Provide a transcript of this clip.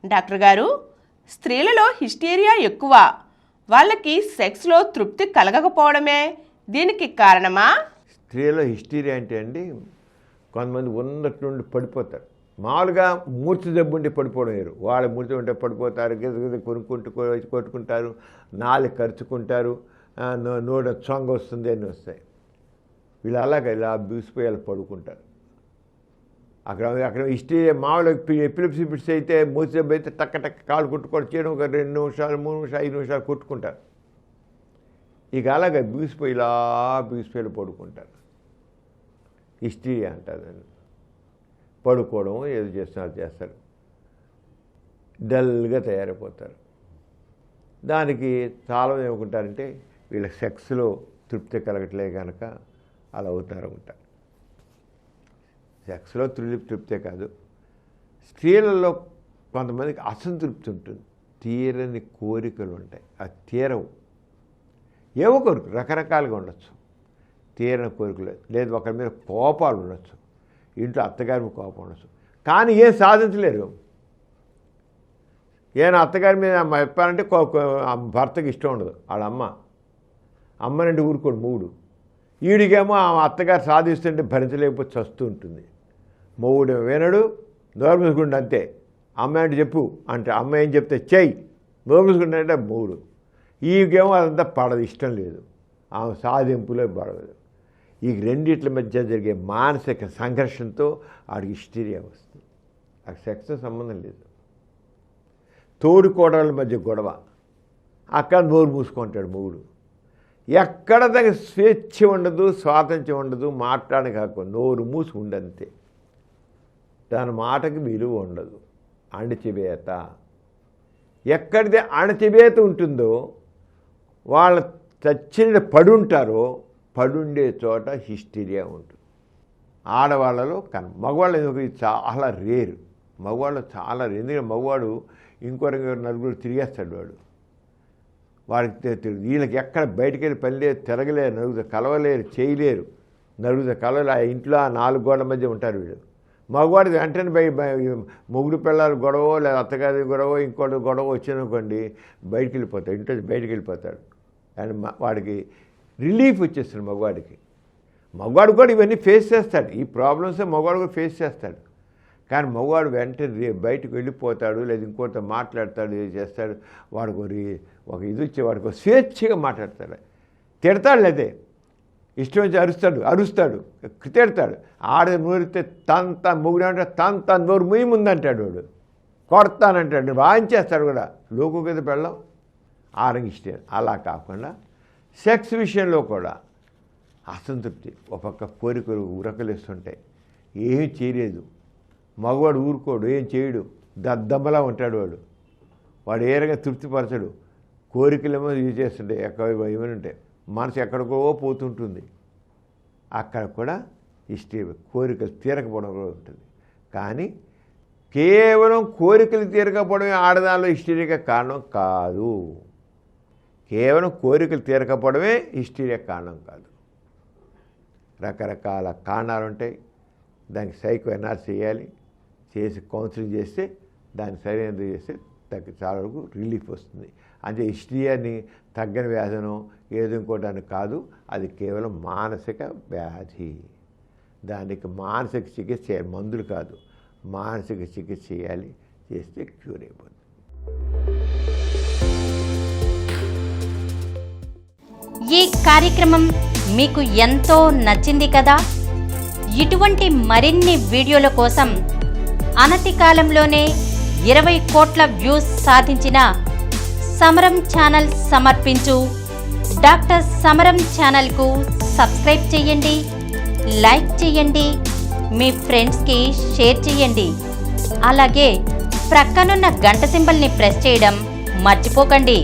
Doctor గారు, స్త్రీలలో hysteria ఎక్కువ, వాళ్ళకి సెక్స్లో తృప్తి కలగకపోవడమే దీనికి కారణమా? స్త్రీలో హిస్టీరియా అంటే అండి, కొంతమంది ఉన్నట్టుండి పడిపోతారు. మామూలుగా మూర్ఛ జబ్బుండి పడిపోవడం వేరు. వాళ్ళ మూర్ఛ ఉంటే పడిపోతారు, గిజ కొట్టుకుంటారు, నాలుగు ఖర్చుకుంటారు, నోడ చొంగ వస్తుంది అని వస్తాయి. వీళ్ళు అలాగే ఇలా బీసిపోయి పడుకుంటారు. అక్కడ హిస్టీరియా మామూలుగా ఎపిలెప్సీ ఫిట్స్ అయితే మూర్ఛ జబ్బు అయితే టక్క టక్క కాలు కొట్టుకోవడం చేయడం, ఒక 2 నిమిషాలు 3 నిమిషాలు 5 నిమిషాలు కొట్టుకుంటారు. ఇక అలాగే బీసిపోయి పడుకుంటారు. హిస్టీరియా అంటారు. పడుకోవడం ఏదో చేస్తారు, డల్గా తయారైపోతారు. దానికి చాలా ఏమనుకుంటారంటే వీళ్ళ సెక్స్లో తృప్తి కలగట్లే కనుక అలా అవుతారు అనుకుంటారు. సెక్స్లో తృప్తే కాదు, స్త్రీలలో కొంతమందికి అసంతృప్తి ఉంటుంది, తీరని కోరికలు ఉంటాయి. అది తీరవు. ఏవో కోరికలు రకరకాలుగా ఉండొచ్చు. తీరని కోరికలు లేదు, ఒకరి మీద కోపాలు ఉండొచ్చు, ఇంట్లో అత్తగారి మీద కోపం ఉండొచ్చు, కానీ ఏం సాధించలేరు. ఏమైనా అత్తగారి మీద చెప్పాలంటే భర్తకి ఇష్టం ఉండదు. వాళ్ళ అమ్మనంటే ఊరుకోడు మొగుడు. ఈడికేమో ఆ అత్తగారు సాధిస్తుంటే భరించలేకపోతే చస్తూ ఉంటుంది. మొగుడు వినడు, నోర్మూసుకుంటే అంతే. అమ్మ అంటే చెప్పు అంటే అమ్మ ఏం చెప్తే చెయ్యి, నోర్మూసుకుంటే మొగుడు. ఈకేమో అదంతా పడదు, ఇష్టం లేదు, ఆమె సాధింపులో పడదు. ఈ రెండిట్ల మధ్య జరిగే మానసిక సంఘర్షణతో ఆడికి హిస్టీరియా వస్తుంది. ఆ సెక్స్తో సంబంధం లేదు. తోడుకోడళ్ళ మధ్య గొడవ, అక్కడ నోరు మూసుకుంటాడు మొగుడు. ఎక్కడ దగ్గర స్వేచ్ఛ ఉండదు, స్వాతంత్ర్యం ఉండదు, మాట్లాడని కాకుండా నోరు మూసి ఉండంతే. దాని మాటకి విలువ ఉండదు. అణచివేత. ఎక్కడితే అణచివేత ఉంటుందో వాళ్ళ చచ్చిన పడుంటారో పడుండే చోట హిస్టీరియా ఉంటుంది. ఆడవాళ్ళలో మగవాళ్ళు ఎందుకు చాలా రేరు. మగవాళ్ళు చాలా రేరు. ఎందుకంటే మగవాడు ఇంకొక నలుగురు తిరిగేస్తాడు. వాడికి వీళ్ళకి ఎక్కడ బయటికి వెళ్ళి పని లేదు, తిరగలేరు, నలుగురు కలవలేరు, చేయలేరు. నలుగురు కలవలే, ఆ ఇంట్లో ఆ 4 గోడల మధ్య ఉంటారు వీళ్ళు. మగవాడి వెంటనే మొగుడు పిల్లలు గొడవ లేదా అత్తగారి గొడవ ఇంకోటి గొడవ వచ్చిననుకోండి బయటికి వెళ్ళిపోతాడు, ఇంట్లో బయటికి వెళ్ళిపోతాడు. అండ్ వాడికి రిలీఫ్ వచ్చేస్తుంది మగవాడికి. మగవాడు కూడా ఇవన్నీ ఫేస్ చేస్తాడు, ఈ ప్రాబ్లమ్సే మగవాడు కూడా ఫేస్ చేస్తాడు. కానీ మగవాడు వెంటనే బయటకు వెళ్ళిపోతాడు, లేదా ఇంకోటితో మాట్లాడతాడు, ఇది చేస్తాడు. వాడికి ఒక ఇది వచ్చి వాడికి స్వేచ్ఛగా మాట్లాడతాడు. తిడతాడు, లేదా ఇష్టం వచ్చి అరుస్తాడు, తిడతాడు. ఆడ నోరితే తంత మొగుడు అంటే తంత నోరు ముందంటాడు, వాడు కొడతానంటాడు, వాయించేస్తాడు కూడా. లోకు కదా పెళ్ళం ఆరంగి ఇష్టం. అలా కాకుండా సెక్స్ విషయంలో కూడా అసంతృప్తి, ఒక పక్క కోరికలు ఉరకలేస్తుంటాయి, ఏం చేయలేదు. మగవాడు ఊరుకోడు, ఏం చేయడు, దద్దమ్మలా ఉంటాడు. వాడు ఏ రకంగా తృప్తిపరచడు. కోరికలేమో ఇది చేస్తుంటాయి, ఎక్కడ ఏమైనా ఉంటాయి, మనసు ఎక్కడికో పోతుంటుంది. అక్కడ కూడా కోరికలు తీరకపోవడం కూడా ఉంటుంది. కానీ కేవలం కోరికలు తీరకపోవడమే ఆడదానిలో హిస్టీరియా కారణం కాదు. కేవలం కోరికలు తీరకపోవడమే హిస్టీరియా కారణం కాదు. రకరకాల కారణాలు ఉంటాయి. దానికి సైకో ఎన్ఆర్సీ చేయాలి, చేసి కౌన్సిలింగ్ చేస్తే దాన్ని సరైనది చేస్తే చాలా వరకు రిలీఫ్ వస్తుంది. అంటే హిస్టీరియాని తగ్గని వ్యాధనో ఏదో ఇంకోటానికి కాదు, అది కేవలం మానసిక వ్యాధి. దానికి మానసిక చికిత్స చేయాలి, మందులు కాదు, మానసిక చికిత్స చేయాలి. చేస్తే క్యూర్ అయిపోతుంది. ఈ కార్యక్రమం మీకు ఎంతో నచ్చింది కదా. ఇటువంటి మరిన్ని వీడియోల కోసం అనతి కాలంలోనే 20 కోట్ల వ్యూస్ సాధించిన సమరం ఛానల్ సమర్పించు డాక్టర్ సమరం ఛానల్కు సబ్స్క్రైబ్ చేయండి, లైక్ చేయండి, మీ ఫ్రెండ్స్కి షేర్ చేయండి. అలాగే ప్రక్కనున్న గంట సింబల్ని ప్రెస్ చేయడం మర్చిపోకండి.